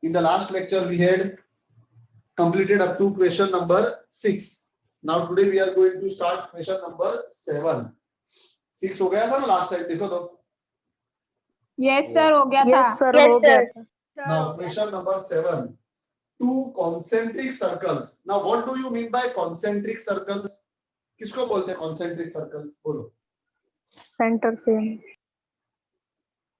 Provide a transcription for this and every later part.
In the last lecture we had completed up to question number 6. Now today we are going to start question number 7. 6 हो गया था ना last time, देखो तो. Yes sir हो गया था. यस सर हो गया था. Now question number 7. Two concentric circles. Now what do you mean by concentric circles? किसको बोलते हैं concentric circles? बोलो. Centre same.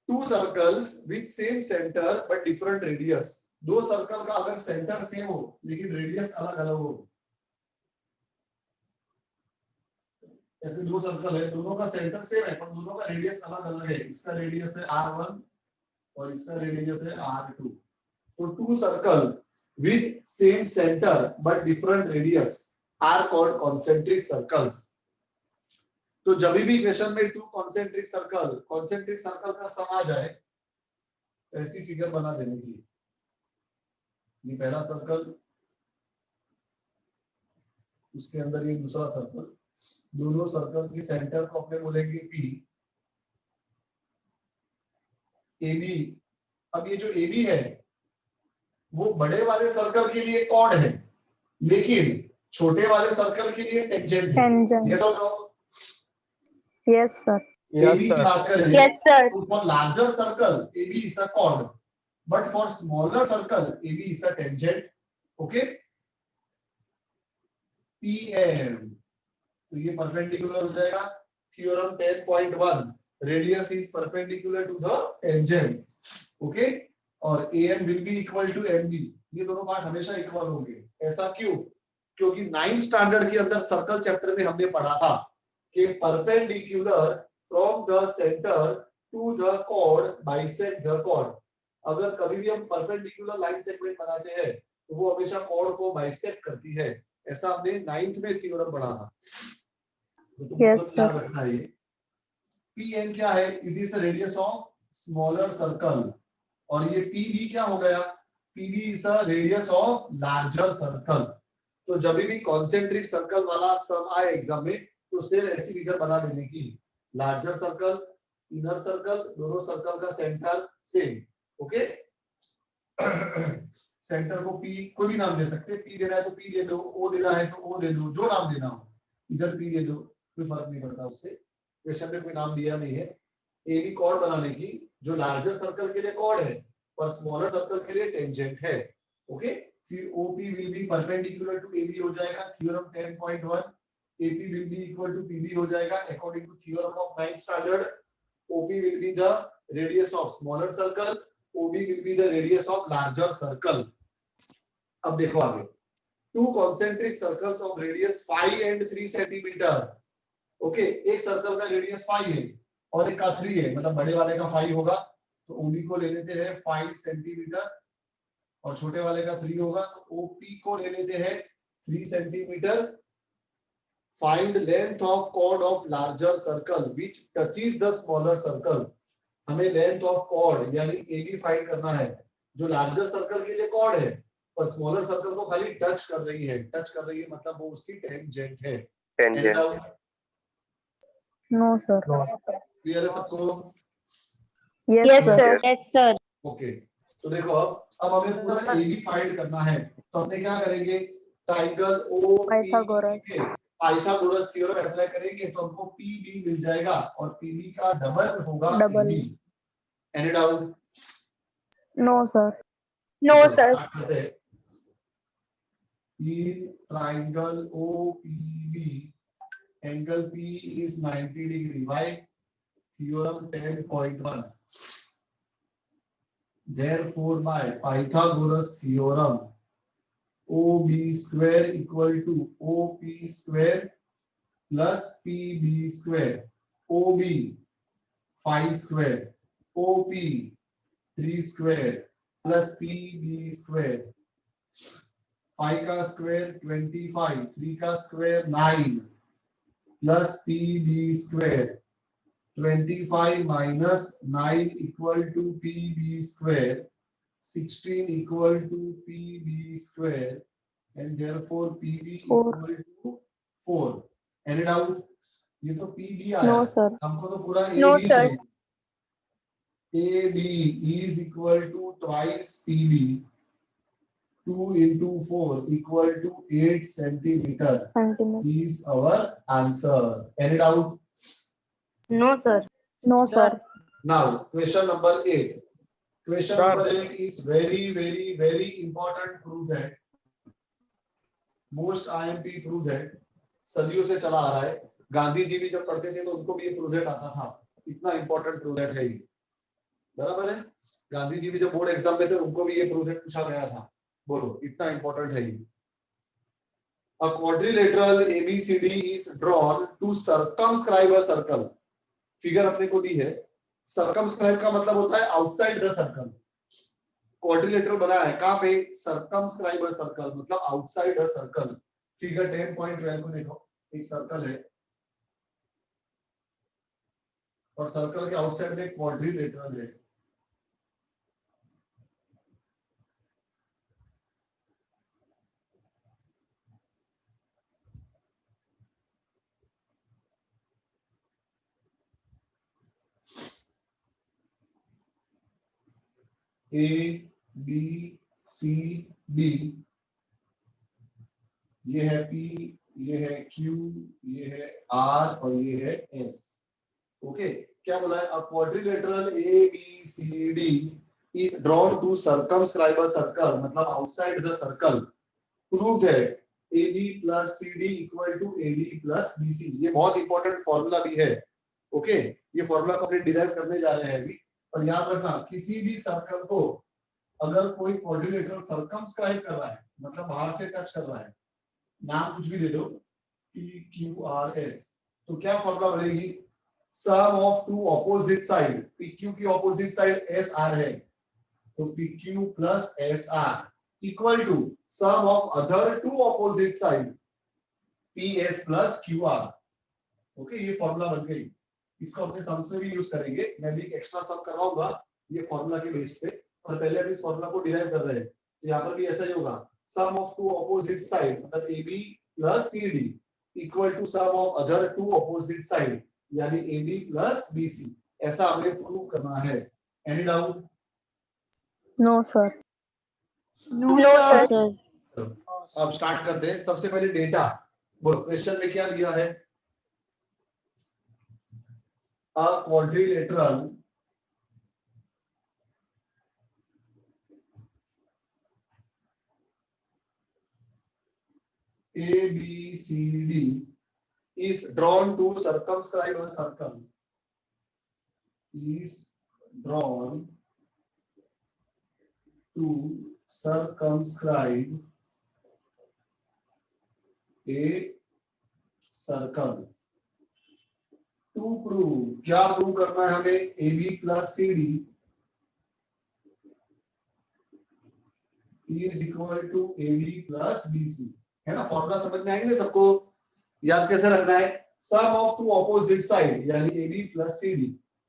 Two circles with same center but different radius. दो सर्कल का अगर सेंटर सेम हो लेकिन रेडियस अलग अलग हो, ऐसे दो सर्कल है, दोनों का सेंटर सेम है पर दोनों का रेडियस अलग अलग है. इसका रेडियस है r1 और इसका रेडियस है r2. तो two circle with same center but different radius are called concentric circles. तो जब भी क्वेश्चन में टू concentric circle का सम आ जाए, ऐसी फिगर बना देने की. ये पहला सर्कल, उसके अंदर ये दूसरा सर्कल, दोनों सर्कल की सेंटर को अपने बोलेंगे P. AB. अब ये जो AB है वो बड़े वाले सर्कल के लिए कॉर्ड है लेकिन छोटे वाले सर्कल के लिए टेंजेंट है. यस और नो? Yes sir. AB की बात करें. Yes sir. तो for larger circle AB is a chord, but for smaller circle AB is a tangent. Okay? PM. तो ये परपेंडिकुलर हो जाएगा. Theorem 10.1. Radius is perpendicular to the tangent. Okay? और AM will be equal to MB. ये दोनों part हमेशा equal होंगे. ऐसा क्यों? क्योंकि 9th स्टैंडर्ड के अंदर सर्कल चैप्टर में हमने पढ़ा था कि perpendicular from the centre to the chord bisect the chord. अगर कभी भी हम परपेंडिकुलर लाइन सेगमेंट बनाते हैं तो वो हमेशा कॉर्ड को बाइसेक्ट करती है. ऐसा हमने 9th में थ्योरम पढ़ा था. तो यस सर. रखना है. PN क्या है? It is a radius of smaller circle. और ये PB क्या हो गया? PB is a radius of larger circle. तो जब भी कॉन्सेंट्रिक सर्कल वाला सम आए एग्जाम में तो सिर्फ ऐसी फिगर बना देने की. लार्जर सर्कल, इनर सर्कल, दोनों सर्कल का सेंटर सेम. ओके? सेंटर को P कोई भी नाम दे सकते. P देना है तो P दे दो, O देना है तो O दे दो, जो नाम देना हो. इधर P दे दो, कोई फर्क नहीं पड़ता उससे. क्वेश्चन में कोई नाम दिया नहीं है. AB कॉर्ड बनाने की जो लार्जर सर्कल के लिए कॉर्ड है पर स्मॉलर सर्कल के लिए टेंजेंट है. ओके? फिर OP will be perpendicular to AB हो जाएगा. Theorem 10.1. AP will be equal to PB हो जाएगा. According to theorem of 9th standard, OP will be the radius of smaller circle, OB will be the radius of larger circle. अब देखो आगे. Two concentric circles of radius 5 and 3 centimeter. Okay? एक circle का radius 5 है और एक का 3 है, मतलब बड़े वाले का 5 होगा तो OB को ले लेते हैं 5 सेंटीमीटर और छोटे वाले का 3 होगा तो OP को ले लेते हैं 3 centimetre. Find length of chord of larger circle which touches the smaller circle. हमें लेंथ ऑफ कॉर्ड यानी AB फाइंड करना है जो लार्जर सर्कल के लिए कॉर्ड है पर स्मॉलर सर्कल को खाली टच कर रही है. टच कर रही है मतलब वो उसकी टेंजेंट है. No sir. क्लियर है सबको? Yes sir. Yes sir. Okay. तो देखो अब हमें पूरा AB फाइंड करना है तो हमने क्या करेंगे? ट्रायंगल पाइथागोरस थ्योरम अप्लाई करेंगे तो हमको PB मिल जाएगा और PB का डबल होगा AB. Any doubt? No sir. No sir. Triangle OPB angle P is 90 degree. Why? Theorem 10.1. Therefore, by Pythagoras theorem, OB square equal to OP square plus PB square. OB 5 square, OP 3 square plus PB square. 5 का square 25, 3 का square 9 plus PB square. 25 minus 9 equal to PB square. 16 equal to PB square and therefore PB equal to 4. Any doubt? ये तो PB आया. No sir. हमको तो पूरा No AB sir. चाहिए. AB is equal to twice PB 2 into 4 equal to 8 centimeter Centimeter. is our answer. Any doubt? No, sir. No, sir. Now, question number 8. Question Sir. number 8 is very, very, very important. Prove that. Most IMP prove that. सदियों से चला आ रहा है. गांधी जी भी जब पढ़ते थे तो उनको भी ये प्रूव दैट आता था. इतना इंपॉर्टेंट प्रूव दैट है ये. बराबर है. गांधी जी भी जब बोर्ड एग्जाम में थे उनको भी ये प्रूव दैट पूछा गया था. बोलो इतना इंपॉर्टेंट है ये. A quadrilateral ABCD is drawn to circumscribe a circle. Figure अपने को दी है. सर्कमस्क्राइब का मतलब होता है आउटसाइड द सर्कल. क्वाड्रिलेटरल बना है कहां पे? सर्कमस्क्राइब अ सर्कल मतलब आउटसाइड अ सर्कल. फिगर 10.12 को देखो. एक सर्कल है और सर्कल के आउटसाइड में क्वाड्रिलेटरल है. ए बी सी डी, ये है पी, ये है क्यू, ये है आर और ये है एस. ओके, क्या बोला है? A quadrilateral A B C D is drawn to circumscribe a circle मतलब outside the circle. Prove that AB plus CD equal to AD plus BC. ये बहुत इंपॉर्टेंट फॉर्मूला भी है. ओके, ये फॉर्मूला को अपने डिराइव करने जा रहे हैं अभी. और याद रखना किसी भी सर्कल को अगर कोई क्वाड्रिलेटरल सर्कमस्क्राइब कर रहा है मतलब बाहर से टच कर रहा है, नाम कुछ भी दे दो PQRS, तो क्या फॉर्मूला बनेगी? Sum of two opposite side. PQ की ऑपोजिट साइड SR है तो PQ plus SR equal to sum of other two opposite side PS plus QR. Okay, ये फॉर्मूला बन गई. इसको अपने सम्स में भी यूज करेंगे. मैं भी एक एक्स्ट्रा सम करवाऊंगा ये फॉर्मूला के बेस पे, और पहले हम इस फॉर्मूला को डिराइव कर रहे हैं. तो यहाँ पर भी ऐसा ही होगा. Sum of two opposite side मतलब AB plus CD equal to sum of other two opposite side यानी AD प्लस BC. ऐसा हमें प्रूव करना है. Any doubt? No, sir. No, No, sir. sir. अब स्टार्ट करते हैं. सबसे पहले डेटा. बोलो क्वेश्चन में क्या दिया है? A quadrilateral ABCD is drawn to circumscribe a circle. Is drawn to circumscribe a circle. To prove, क्या प्रूव करना है हमें? AB plus CD is equal to AD plus BC. है ना? फॉर्मूला समझ में आएंगे सबको? याद कैसे रखना है? Sum of two opposite side यानी AB plus CD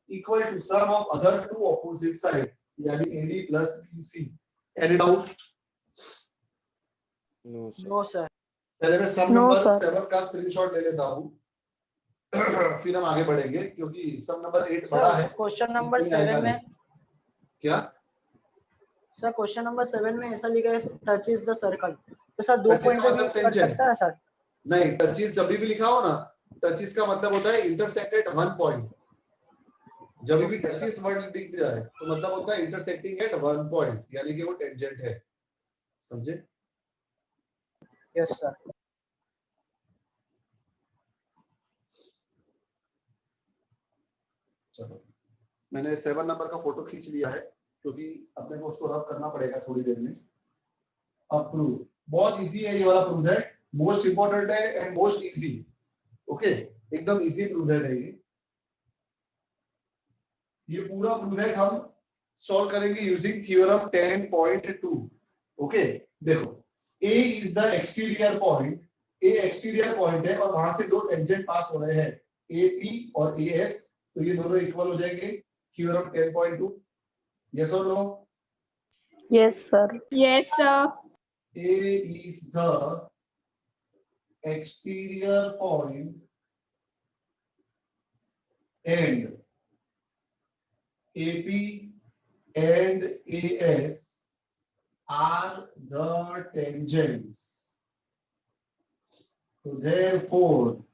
equal to sum of other two opposite side यानी AD plus BC. Any doubt? No, sir. No, sir. पहले मैं सम No, नंबर sir. 7 का स्क्रीनशॉट ले लेता हूँ फिर हम आगे बढ़ेंगे क्योंकि सम नंबर 8 बड़ा है. सर क्वेश्चन नंबर इसमें आएगा 7 में नहीं. क्या? सर क्वेश्चन नंबर 7 में ऐसा लिखा है टच इज द सर्कल. तो सर दो Touch is पॉइंट का पे भी मतलब कर tangent. सकता है सर? नहीं, टचीज जब भी लिखा हो ना, टचीज का मतलब होता है इंटरसेक्ट एट वन पॉइंट. जब भी टचीज वर्ड दिख जाए तो मतलब होता है इंटरसेक्टिंग एट वन पॉइंट यानी कि वो टेंजेंट है. समझे? Yes sir. चलो, मैंने 7 नंबर का फोटो खींच लिया है क्योंकि अपने को उसको रब करना पड़ेगा थोड़ी देर में. अब प्रूफ बहुत इजी है. ये वाला प्रूफ है मोस्ट इंपॉर्टेंट है एंड मोस्ट इजी. ओके, एकदम इजी प्रूफ है ये पूरा प्रूफ है हम सॉल्व करेंगे यूजिंग थ्योरम 10.2. ओके, देखो A is the exterior point. A exterior point है और वहां से दो टेंजेंट पास हो रहे हैं AP और AS, तो ये दोनों इक्वल हो जाएंगे. थ्योरम 10.2. यस और no? Yes, sir. Yes, sir. A is the exterior point and AP and AS are the tangents. So therefore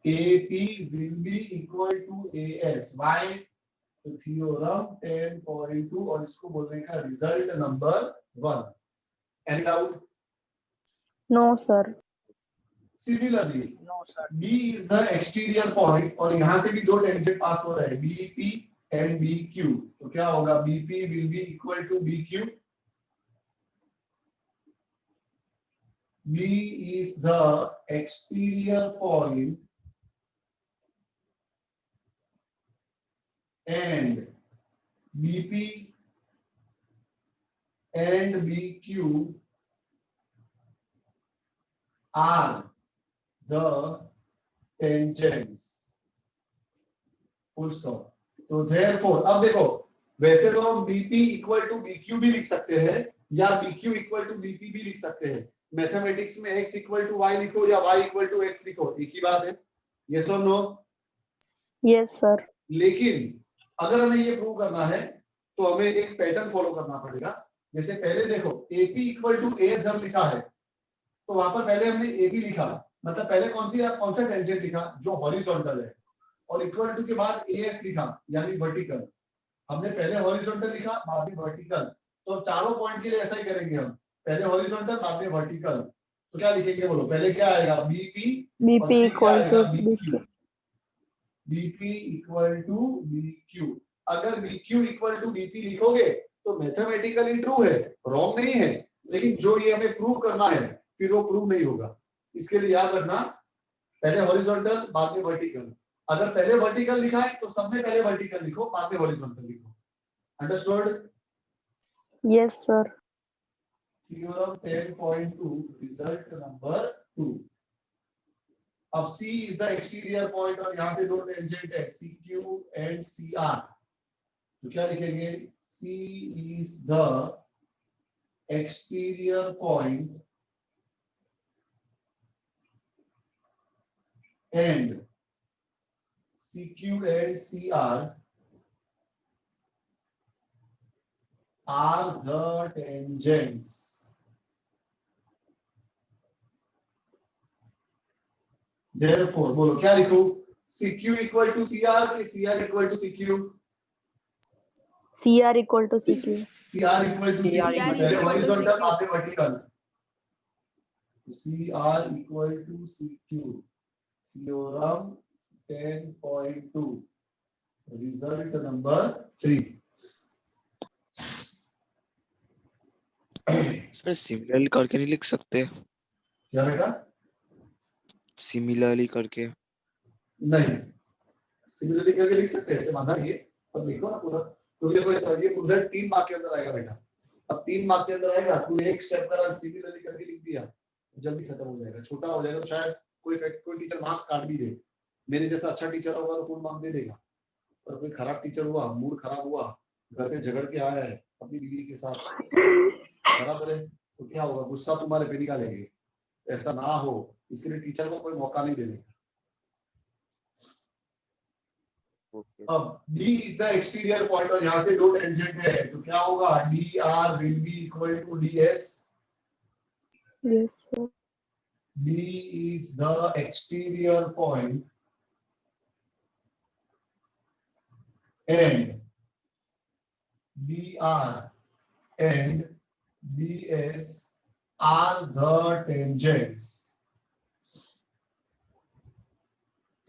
AP will be equal to AS. Why? तो theorem 10.2 और इसको बोलने का result number 1. Any doubt? No, sir. Similarly, No, sir. B is the exterior point और यहाँ से भी दो टेंजेंट पास हो रहे हैं BP and BQ. तो क्या होगा? BP will be equal to BQ. B is the exterior point and BP and BQ are the tangents. Full stop. तो therefore अब देखो वैसे तो हम BP इक्वल टू BQ भी लिख सकते हैं या BQ इक्वल टू BP भी लिख सकते हैं. मैथमेटिक्स में x इक्वल टू y लिखो या y इक्वल टू x लिखो, एक ही बात है. यस और नो? Yes, sir. लेकिन अगर हमें ये प्रूव करना है तो हमें एक पैटर्न फॉलो करना पड़ेगा. जैसे पहले देखो AP इक्वल टू AS जब लिखा है तो वहां पर पहले हमने AB लिखा, मतलब पहले कौन सा टेंजेंट लिखा जो हॉरिजॉन्टल है, और इक्वल टू के बाद AS लिखा यानी वर्टिकल. हमने पहले हॉरिजॉन्टल लिखा बाद में वर्टिकल. तो चारों पॉइंट के लिए ऐसा ही करेंगे हम, पहले हॉरिजॉन्टल बाद में वर्टिकल. तो क्या लिखेंगे बोलो? पहले क्या आएगा? BP BP equal to BQ. BP equal to BQ. अगर BQ इक्वल टू BP लिखोगे तो मैथमेटिकली ट्रू है, रॉन्ग नहीं है, लेकिन जो ये हमें प्रूव करना है फिर वो प्रूव नहीं होगा. इसके लिए याद रखना पहले हॉरिजॉन्टल बाद में वर्टिकल. अगर पहले वर्टिकल लिखा है तो सब में पहले वर्टिकल लिखो बाद में हॉरिजॉन्टल लिखो. Understood? Yes, sir. Theorem 10.2 result number 2. अब C is the exterior point और यहां से दो टेंजेंट है CQ एंड CR. तो क्या लिखेंगे? C is the exterior point and CQ and CR are the tangents. Therefore, बोलो क्या लिखूं? CQ equal to CR कि CR equal to CQ? CR equal to CQ. CR equal to CQ. CR पहले horizontal बाद में vertical. CR equal to CQ. Theorem 10.2 result number 3. Sir similarly करके नहीं लिख सकते? क्या बेटा? सिमिलरली करके नहीं, सिमिलरली करके लिख सकते हैं, ऐसे माना ये. अब लिखो ना पूरा, क्योंकि देखो सर ये पूरा 3 मार्क के अंदर आएगा बेटा. अब 3 मार्क के अंदर आएगा, तू एक स्टेप का सिमिलरली करके लिख दिया, जल्दी खत्म हो जाएगा. छोटा हो जाएगा तो शायद कोई टीचर मार्क्स काट भी दे. मेरे जैसा अच्छा टीचर होगा तो फुल मार्क दे देगा, पर कोई खराब टीचर हुआ, मूड खराब हुआ, घर पे झगड़ के आया है अपनी बीवी के साथ, बराबर है, तो क्या होगा? गुस्सा तुम्हारे पे निकालेंगे. ऐसा ना हो इसके लिए टीचर को कोई मौका नहीं देने. अब D is the exterior point और यहाँ से दो टेंजेंट है तो क्या होगा? DR will be equal to DS. Yes, sir. D is the exterior point and DR and DS are the tangents.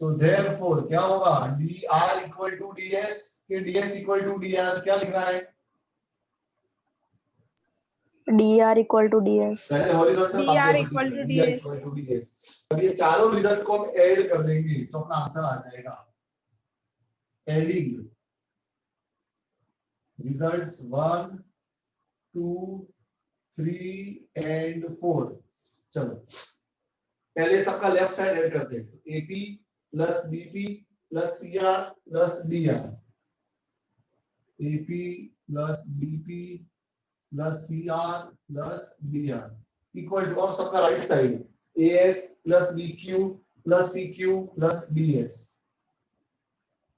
तो therefore क्या होगा? DR equal to DS के DS equal to DR. क्या लिख रहा है? DR equal to DS. पहले horizontal DR equal to DS. अब ये चारों रिजल्ट को हम ऐड कर देंगे तो अपना आंसर आ जाएगा. Adding results 1 2 3 and 4. चलो पहले सबका लेफ्ट साइड ऐड करते हैं. AP plus BP plus CR plus DR. AP plus BP plus CR plus DR equal to, और सबका right side AS plus BQ plus CQ plus DS.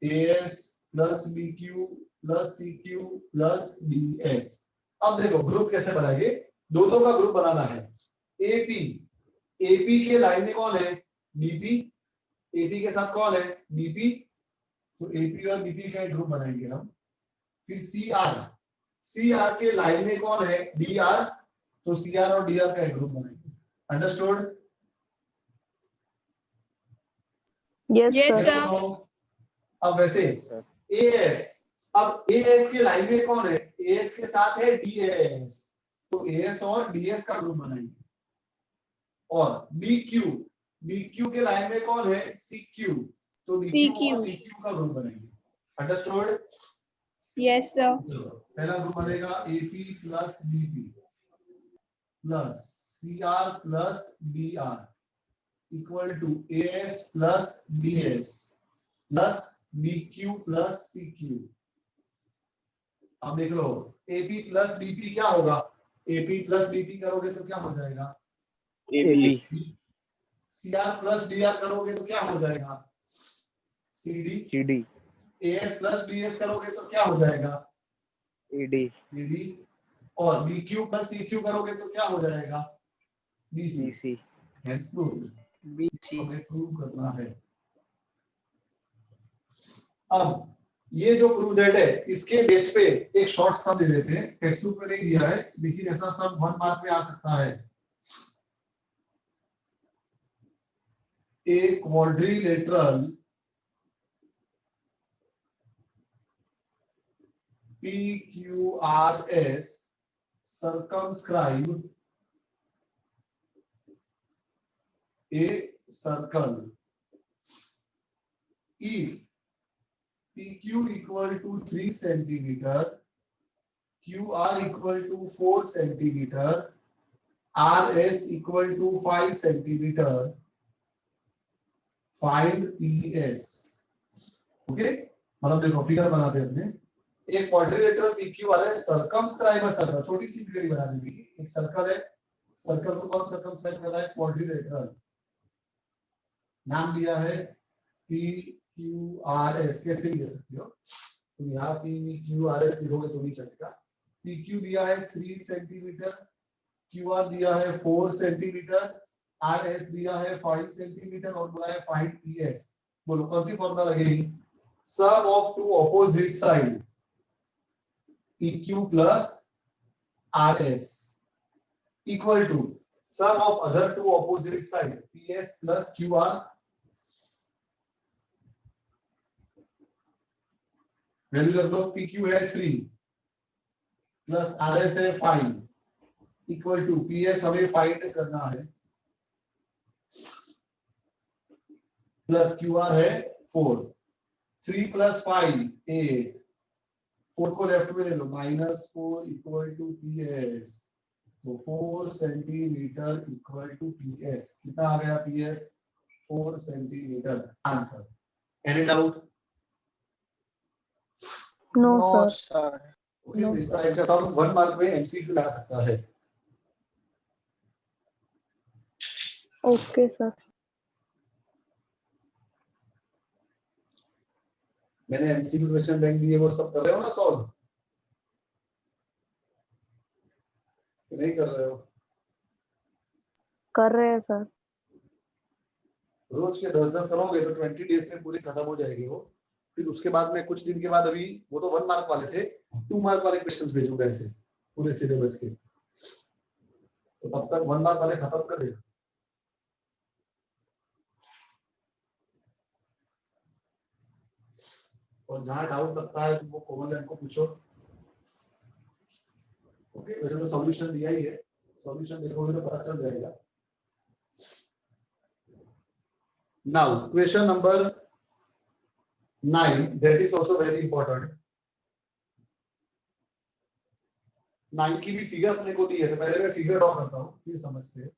AS plus BQ plus CQ plus DS. अब देखो group कैसे बनाएंगे, दोनों का group बनाना है। AP, AP के लाइन में कौन है, बीपी, एपी के साथ कौन है, बीपी, तो एपी और बीपी का एक ग्रुप बनाएंगे हम। फिर सीआर, सीआर के लाइन में कौन है, डीआर, तो सीआर और डीआर का एक ग्रुप बनाएंगे। Understood? Yes, Yes, sir. sir. अब वैसे एएस, अब एएस के लाइन में कौन है, एएस के साथ है डीएस, तो एएस और डीएस का ग्रुप बनाएंगे। और बीक्यू, बीक्यू के लाइन में कौन है, सीक्यू, तो बीक्यू और CQ. सीक्यू का ग्रुप बनाएंगे। अंडरस्टूड? Yes, sir. पहला ग्रुप बनेगा AP plus BP plus CR plus DR equal to AS plus DS plus BQ plus CQ. अब देख लो एपी प्लस बीपी क्या होगा, एपी प्लस बीपी करोगे तो क्या हो जाएगा, AB सीआर प्लस डीआर करोगे तो क्या हो जाएगा, CD, CD as plus DS करोगे तो क्या हो जाएगा, AD ईडी, और बीक्यू प्लस सीक्यू करोगे तो क्या हो जाएगा, BC. BC hence prove, BC. हमें प्रूव करना है। अब ये जो प्रूव है इसके बेस पे एक शॉर्ट सम दे देते हैं, टेक्स्ट बुक में नहीं दिया है लेकिन ऐसा सम 1 मार्क में आ सकता है। A quadrilateral PQRS circumscribe a circle if PQ equal to 3 centimeter, QR equal to 4 centimeter, RS equal to 5 centimeter, find PS। Okay, मतलब देखो फिगर बनाते हैं अपने, एक क्वाड्रिलेटरल PQRS सर्कमस्क्राइब सर्कल, छोटी सी फिगर बना देंगे। एक सर्कल है, सर्कल को कौन सर्कमस्क्राइब कर रहा है, क्वाड्रिलेटरल, नाम दिया है PQRS, कैसे भी ले सकते हो, तो यहाँ PQRS लिखोगे तो नहीं चलेगा। PQ दिया है 3 सेंटीमीटर, QR दिया है 4 सेंटीमीटर, RS दिया है 5 सेंटीमीटर और बोला है फाइंड PS। बोलो कौन सी फॉर्मूला लगेगी, sum of two opposite side PQ plus RS equal to sum of other two opposite side PS plus QR। Value रख दो, PQ है 3 प्लस RS है 5 इक्वल टू PS हमें फाइंड करना है प्लस QR है 4, 3 प्लस 5 8, 4 को लेफ्ट में ले लो, -4 इक्वल टू PS, तो 4 सेंटीमीटर इक्वल टू PS। कितना आ गया PS, 4 centimetre. Answer. Any doubt? No, No, sir. sir. Okay, इस टाइप का सम 1 मार्क में एमसीक्यू ला सकता है। Okay, sir. मैंने एमसीक्यू क्वेश्चन बैंक दिए, वो सब कर रहे हो ना सॉल्व, नहीं कर रहे हो? कर रहे हैं सर। रोज के 10-10 करोगे तो 20 डेज में पूरी खत्म हो जाएगी वो। फिर उसके बाद में कुछ दिन के बाद, अभी वो तो 1 मार्क वाले थे, 2 मार्क वाले क्वेश्चंस भेजूंगा ऐसे पूरे सिलेबस के, तो तब तक 1 मार्क वाले खत्म कर देगा। और जहां डाउट लगता है तो वो कोमल मैम को पूछो। ओके, वैसे तो सॉल्यूशन दिया ही है, सॉल्यूशन देखोगे तो पता चल जाएगा। Now question number 9, that is also very important। 9 की भी फिगर अपने को दी है, तो पहले मैं फिगर ड्रॉ करता हूँ फिर समझते हैं।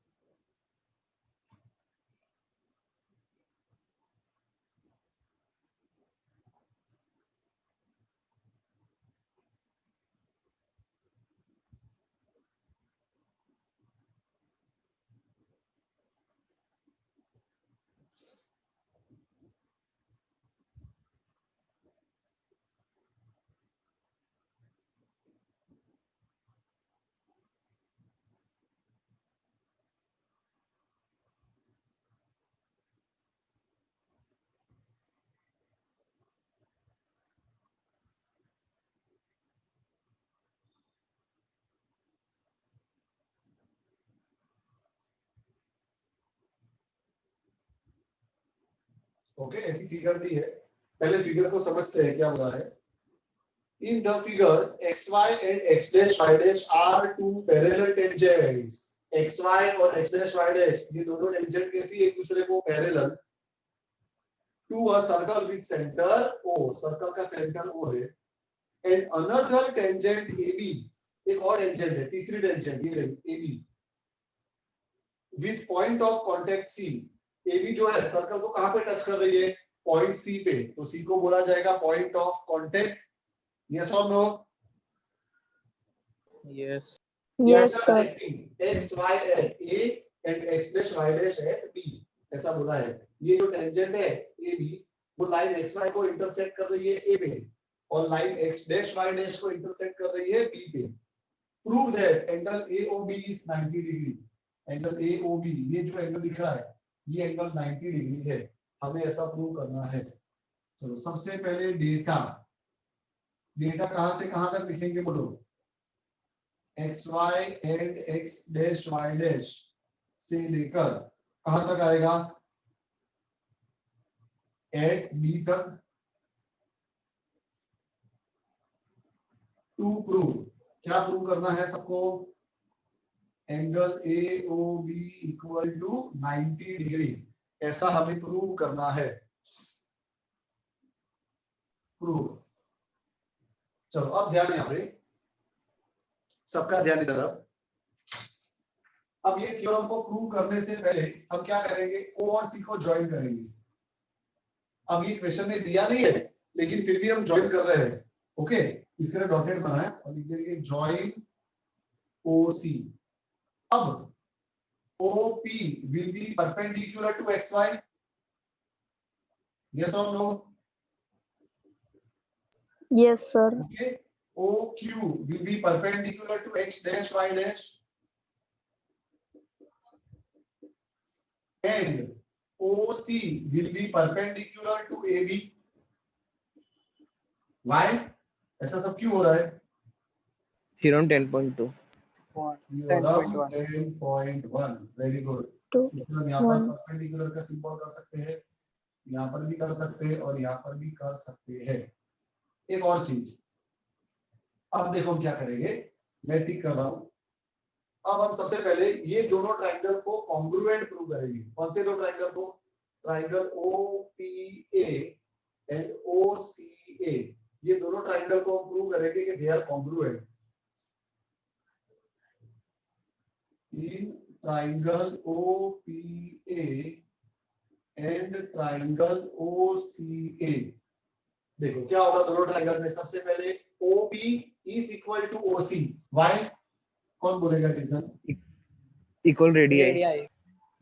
ओके, ऐसी फिगर दी है, पहले फिगर को समझते हैं क्या बोला है। In the figure, xy and x dash y dash are two parallel tangents. xy और x dash y dash ये दोनों टेंजेंट कैसी एक दूसरे को parallel to a circle with center O, circle का सेंटर O है, and another tangent AB, एक और टेंजेंट है, तीसरी टेंजेंट ये रही AB, with point of contact C. AB जो है सर्कल को कहां पे टच कर रही है, पॉइंट C पे, तो C को बोला जाएगा point of contact. Yes or no? Yes. Yes, sir. X y at A and x dash y dash at B, ऐसा बोला है। ये जो टेंजेंट है AB वो लाइन XY को इंटरसेक्ट कर रही है A पे और line x dash y dash को इंटरसेक्ट कर रही है B पे। Prove that angle AOB is 90 degree. Angle AOB ये जो एंगल दिख रहा है ये एंगल 90 डिग्री है, हमें ऐसा प्रूव करना है। चलो सबसे पहले डेटा कहां से कहां तक लिखेंगे बोलो, xy and x dash y dash से लेकर कहां तक आएगा, एट B तक। टू प्रूव, क्या प्रूव करना है सबको, angle AOB equal to 90 degree, ऐसा हमें प्रूव करना है। प्रूव, चलो अब ध्यान यहाँ पे सबका ध्यान इधर। अब ये थ्योरम को प्रूव करने से पहले हम क्या करेंगे, O और C को ज्वाइन करेंगे। अब ये क्वेश्चन में दिया नहीं है लेकिन फिर भी हम ज्वाइन कर रहे हैं। ओके, इसके लिए डॉटेड बनाए और लिख देंगे ज्वाइन OC। अब OP will be perpendicular to XY, yes or no? Yes, sir. Okay, OQ will be perpendicular to x dash y dash and OC will be perpendicular to AB. Why? ऐसा सब क्यों हो रहा है? Theorem 10.2. Theorem 10.1 very good. Two, इसमें यहाँ पर one. Perpendicular का सिंबल कर सकते हैं, यहाँ पर भी कर सकते हैं और यहाँ पर भी कर सकते हैं। एक और चीज, अब देखो हम क्या करेंगे, मैं टिक कर रहा हूं। अब हम सबसे पहले ये दोनों ट्रायंगल को कॉन्ग्रुएंट प्रूव करेंगे। कौन से दो ट्रायंगल को, ट्रायंगल OPA एंड OCA, ये दोनों ट्रायंगल को हम प्रूव करेंगे कि they are congruent. In triangle OPA and triangle OCA, देखो क्या होगा दोनों ट्रायंगल में, सबसे पहले OP is equal to OC। Why? कौन बोलेगा reason? Equal radii.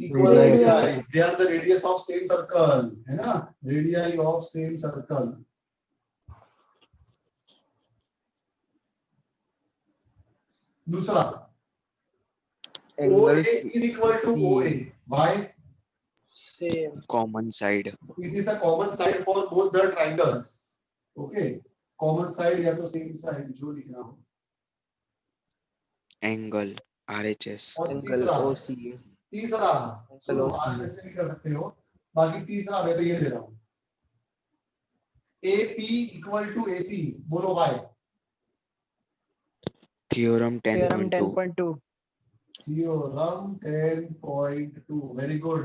Equal Radii. radii, they are the radius of same circle, है ना, radii of same circle। दूसरा OA Angle is equal to OA। Why? Same. common side It is a common side for both the triangles। Okay, common side या तो same side जो लिखना हो। angle RHS और angle तीसरा OCA. तीसरा चलो OCA. आज ऐसे भी कर सकते हो, बाकी तीसरा मैं तो ये दे रहा हूँ, AP इक्वल टू AC, बोलो भाई। theorem 10.2 theorem 10.2 very good.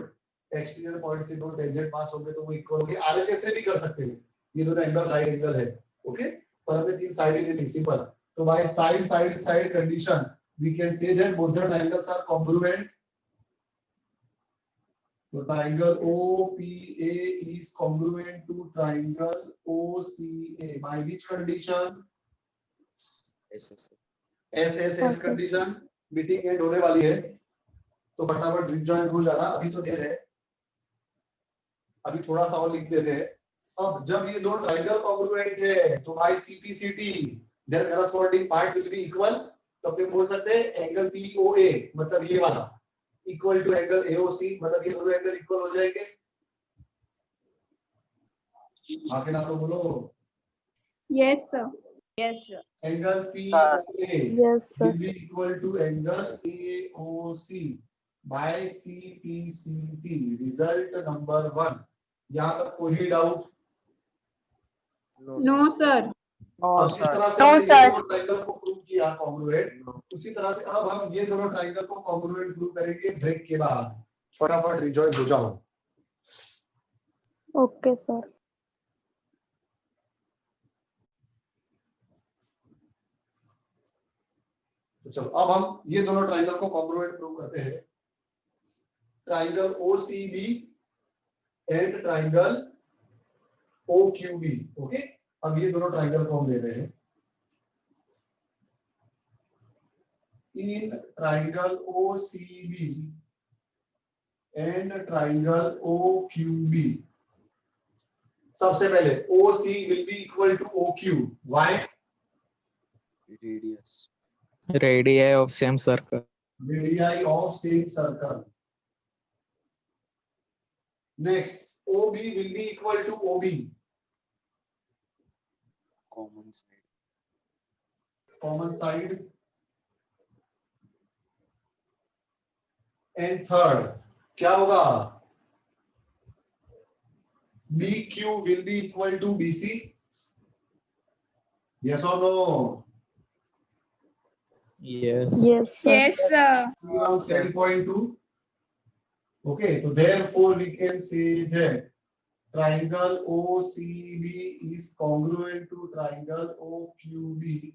Exterior point से दो टेंजेंट पास होंगे तो वो इक्वल होंगे। आरएचएस से भी कर सकते हैं, ये दोनों एंगल राइट एंगल है। ओके, पर हमने तीन साइड ही लेनी, सिंपल। तो by side side side condition we can say that both the triangles are congruent. तो triangle OPA is congruent to triangle OCA by which condition? SSS condition. Meeting and होने वाली है तो फटाफट रिजॉइन हो जाना, अभी तो देर है, अभी थोड़ा सा और लिख देते हैं। अब जब ये दो ट्रायंगल कॉन्ग्रुएंट है तो by CPCT their corresponding part will be equal. तो अपने बोल सकते हैं एंगल POA मतलब ये वाला इक्वल टू एंगल AOC, मतलब ये दोनों एंगल इक्वल हो जाएंगे। आगे ना तो बोलो Yes, sir. Yes, sir. Angle POA Yes, sir. will be equal to angle AOC by CPCT। Result number 1, यहाँ तक कोई डाउट? No, sir. नो अब जिस सर तरह से No, हमने ये sir. दोनों ट्राइंगल को प्रूव किया कॉन्ग्रुएंट, उसी तरह से अब हम ये दोनों ट्राइंगल को कॉन्ग्रुएंट प्रूव करेंगे ब्रेक के बाद। फटाफट रिजॉइन हो जाओ। Okay, sir. तो चलो अब हम ये दोनों ट्राइंगल को कॉन्ग्रुएंट प्रूव करते हैं। Triangle OCB and triangle OQB। Okay, अब ये दोनों ट्राइंगल को हम ले रहे हैं। In triangle OCB and triangle OQB, सबसे पहले OC will be equal to OQ. Why? Radius. Radii of same circle. Radii of same circle. Next, OB will be equal to OB. Common side. Common side. And third, क्या होगा? BQ will be equal to BC. Yes or no? Yes. Yes, sir. Yes, sir. Around 10.2. Okay, so therefore we can say that triangle OCB is congruent to triangle OQB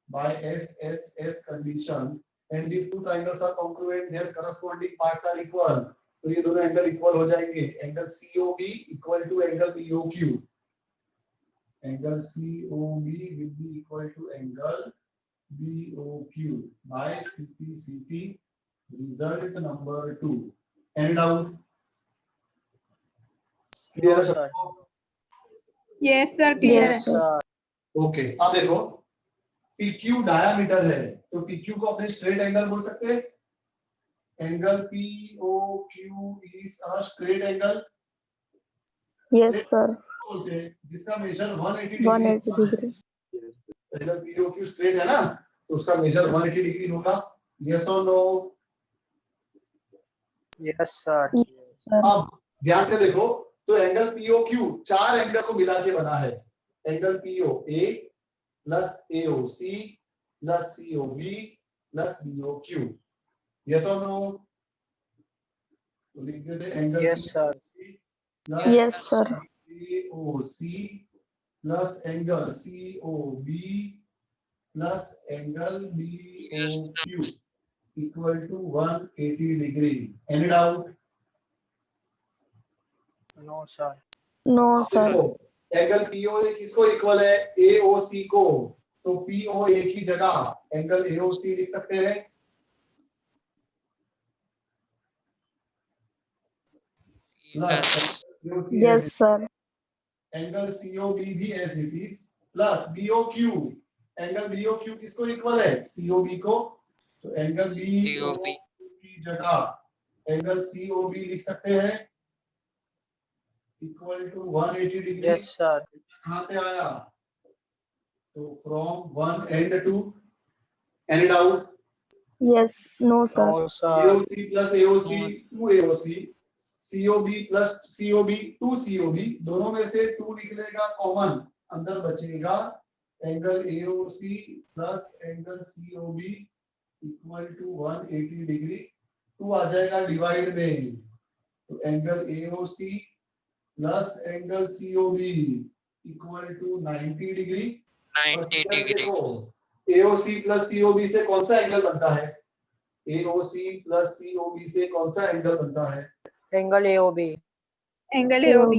by SSS condition, and if two triangles are congruent, their corresponding parts are equal. तो ये दोनों angle equal हो जाएंगे। Angle COB equal to angle BOQ। Angle COB will be equal to angle BOQ by CP result number 2. Any doubt? Clear sir. Yes, sir. Clear. Yes, sir. Okay, अब देखो PQ diameter है, तो PQ को अपने straight angle बोल सकते हैं। Angle POQ is a straight angle Yes, sir. बोलते हैं, जिसका मेजर 180 180 डिग्री। degree. एंगल POQ स्ट्रेट है ना, तो उसका मेजर 180 डिग्री होगा। यस और नो? Yes sir. अब ध्यान से देखो, तो एंगल POQ चार एंगल को मिला के बना है। Angle POA plus AOC plus COB plus BOQ। Yes और नो? तो लिख देते angle yes sir. Yes, sir. AOC plus angle COB plus angle BOQ equal to 180 degree. Any doubt? No sir. No, sir. Angle POA किसको equal है? AOC को। तो POA की जगह एंगल AOC लिख सकते हैं। Plus Yes, sir. Angle COB भी as it is plus BOQ। Angle BOQ किसको इक्वल है? COB को। तो एंगल BOQ की जगह एंगल COB लिख सकते हैं equal to 180 degree. Yes sir. कहां से आया? तो from one and two. Any doubt? Yes. No, sir. No sir. AOC plus AOC two AOC, COB plus COB two COB, दोनों में से 2 निकलेगा कॉमन, अंदर बचेगा angle AOC plus angle COB equal to 180 degree. 2 आ जाएगा डिवाइड में, तो angle AOC plus angle COB equal to 90 degree. 90 degree. AOC plus COB से कौन सा एंगल बनता है? AOC प्लस COB से कौन सा एंगल बनता है? Angle AOB। Angle AOB.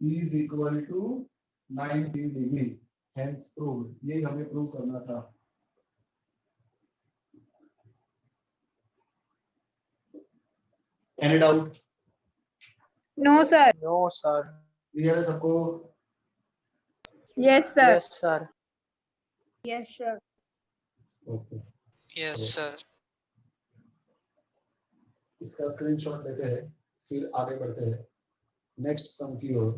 is equal to 90 degree. Hence proved। ये हमें प्रूव करना था। Any doubt? No, sir. No sir. Clear है सबको? Yes, sir. Yes sir. Yes, sir. Okay, Yes, sir. इसका स्क्रीनशॉट लेते हैं, फिर आगे बढ़ते हैं नेक्स्ट सम की ओर।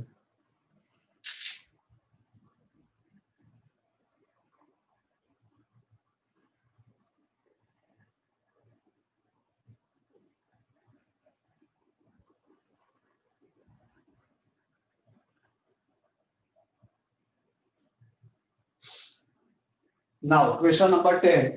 Now question number 10.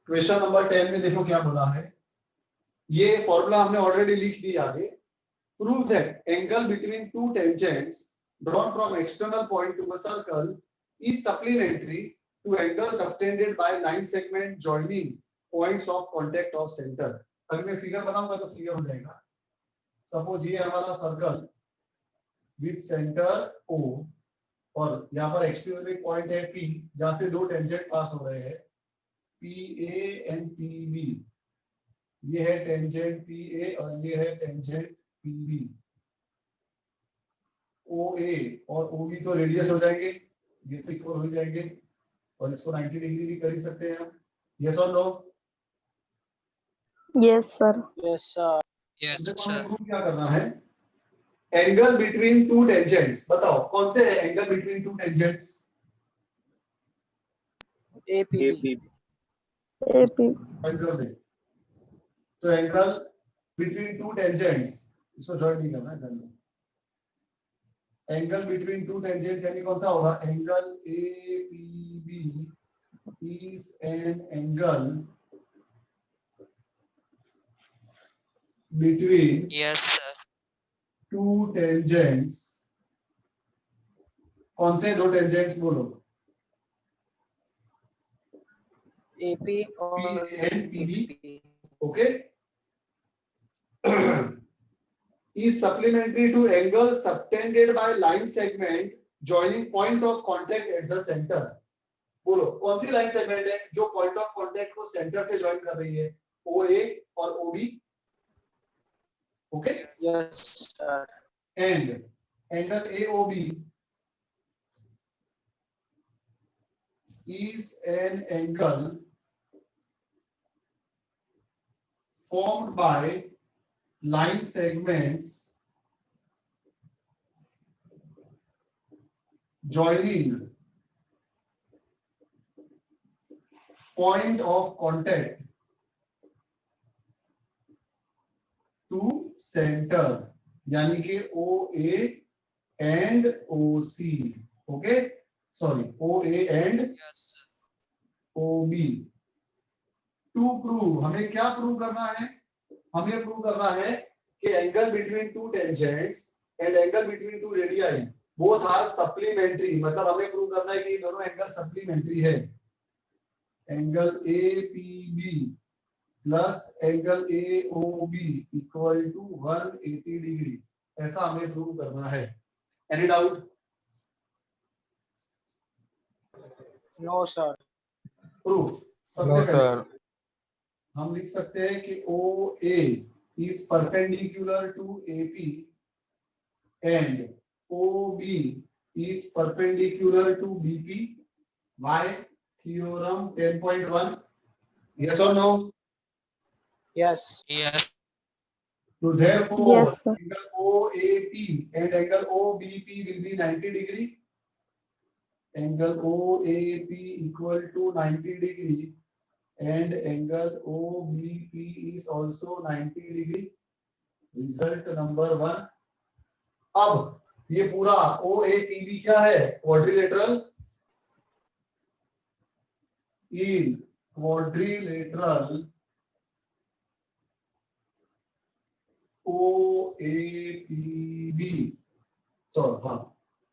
Question number 10 में देखो क्या बोला है. ये फॉर्मूला हमने ऑलरेडी लिख दी आगे. Prove that angle between two tangents drawn from external point to a circle is supplementary to angle subtended by line segment joining points of contact of center. अगर मैं फिगर बनाऊंगा तो क्लियर हो जाएगा. Suppose ये हमारा सर्कल विद सेंटर O और यहाँ पर एक्सटर्नल पॉइंट है P जहां से दो टेंजेंट पास हो रहे हैं PA एंड PB. ये है टेंजेंट PA और ये है टेंजेंट PB. OA और OB तो रेडियस हो जाएंगे, ये तो इक्वल हो जाएंगे और इसको 90 डिग्री भी कर ही सकते हैं हम. यस और no? Yes, sir. Yes sir. क्या करना है? Angle between two tangents. बताओ कौन से है angle between two tangents? AP. AP. Angle दे. तो एंगल बिटवीन टू टेंजेंट्स इसको जॉइन नहीं करना है. चलो एंगल बिटवीन टू टेंजेंट्स यानी कौन सा होगा? Angle APB is an angle between two tangents. कौन से दो टेंजेंट्स बोलो? AP और P and PB. Okay. Is supplementary to angle subtended by line segment joining point of contact at the center. बोलो कौन सी लाइन सेगमेंट है जो point of contact को सेंटर से ज्वाइन कर रही है? OA और OB. Okay. Yes sir. And angle AOB is an angle formed by line segments joining point of contact to center यानी कि OA and OC. Okay sorry OA and OB. To prove हमें क्या prove करना है? हमें prove करना है कि angle between two tangents and angle between two radii both are supplementary. मतलब हमें प्रूव करना है कि ये दोनों एंगल सप्लीमेंट्री है. Angle APB plus angle AOB equal to 180 degree. ऐसा हमें प्रूव करना है. Any doubt? No sir. Proof सबसे पहले हम लिख सकते हैं कि OA is perpendicular to AP and OB is perpendicular to BP by theorem 10.1. Yes or no? Yes. So therefore Yes, sir. angle OAP and angle OBP will be 90 degree. Angle OAP equal to 90 degree and angle OBP is also 90 degree. Result number 1. अब ये पूरा OAPB क्या है? Quadrilateral. इन quadrilateral OAPB. Sorry हाँ.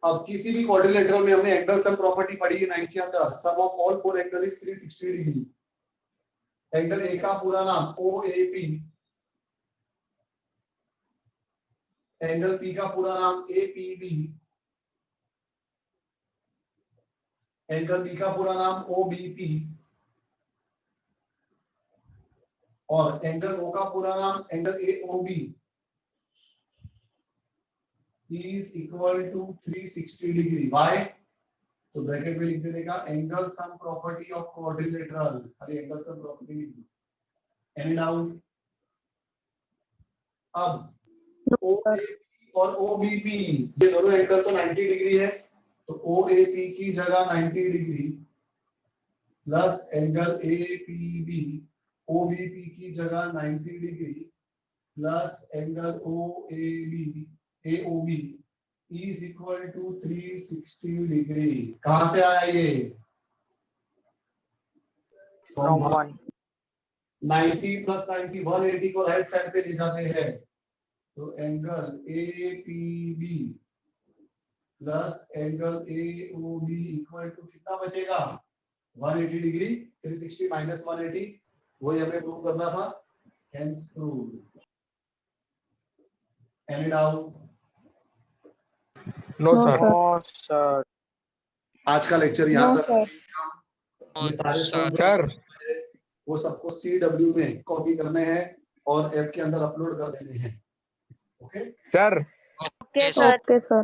अब किसी भी quadrilateral में हमने एंगल सम प्रॉपर्टी पढ़ी है 9th के अंदर. Sum of all four angle is 360 degree. Angle A का पूरा नाम OAP, एंगल पी का पूरा नाम APB, एंगल बी का पूरा नाम OBP और एंगल O का पूरा नाम angle AOB is equal to 360 degree. Why? तो ब्रैकेट में लिख देने का angle sum property of quadrilateral. अरे एंगल सम प्रॉपर्टी लिख दो. Any doubt? अब OAP और OBP ये दोनों एंगल तो 90 डिग्री है. तो OAP की जगह 90 degree plus angle APB, OBP की जगह 90 degree plus angle AOB is equal to 360 degree. कहां से आया ये? From 1. 90 प्लस 90 180 को राइट साइड पे ले जाते हैं, तो angle APB plus angle AOB equal to कितना बचेगा? 180 डिग्री। 360 माइनस 180 वही हमें प्रूव करना था। Hence prove. Any doubt? No, sir. No, sir. आज का लेक्चर यहाँ No, तक। sir. ये सारे Sir. सोर्स वो सबको CW में कॉपी करने हैं और ऐप के अंदर अपलोड कर देने हैं। Okay Sir. Okay, sir. Okay, sir.